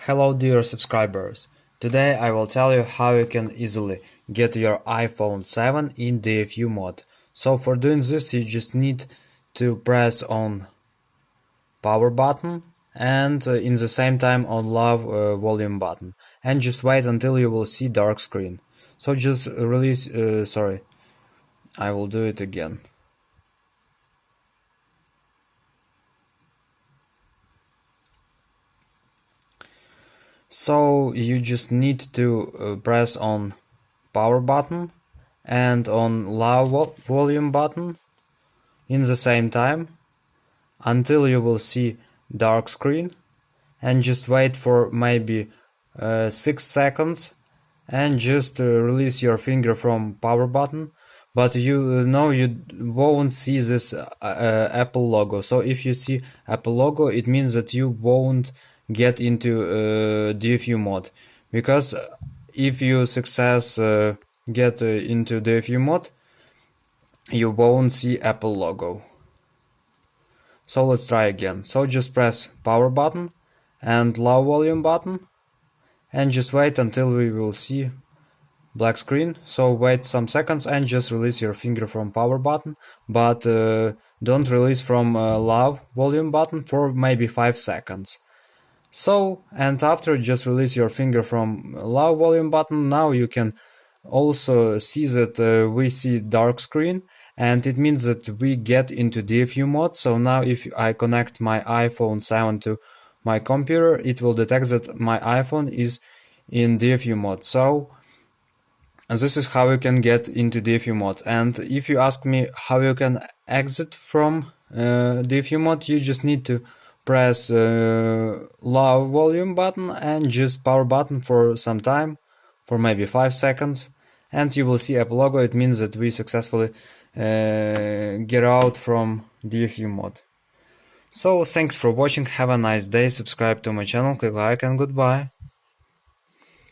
Hello dear subscribers, today I will tell you how you can easily get your iPhone 7 in DFU mode. So for doing this you just need to press on power button and in the same time on low volume button and just wait until you will see dark screen. So just release, I will do it again. So you just need to press on power button and on low volume button in the same time until you will see dark screen and just wait for maybe 6 seconds and just release your finger from power button, but you know you won't see this Apple logo. So if you see Apple logo, it means that you won't get into DFU mode, because if you get into DFU mode, you won't see Apple logo. So let's try again. So just press power button and low volume button and just wait until we will see black screen. So wait some seconds and just release your finger from power button, but don't release from low volume button for maybe 5 seconds. So, and after just release your finger from low volume button, now you can also see that we see dark screen, and it means that we get into DFU mode. So now if I connect my iPhone 7 to my computer, it will detect that my iPhone is in DFU mode. So this is how you can get into DFU mode. And if you ask me how you can exit from DFU mode, you just need to press low volume button and just power button for some time, for maybe 5 seconds, and you will see Apple logo. It means that we successfully get out from DFU mode. So thanks for watching, have a nice day, subscribe to my channel, click like, and goodbye.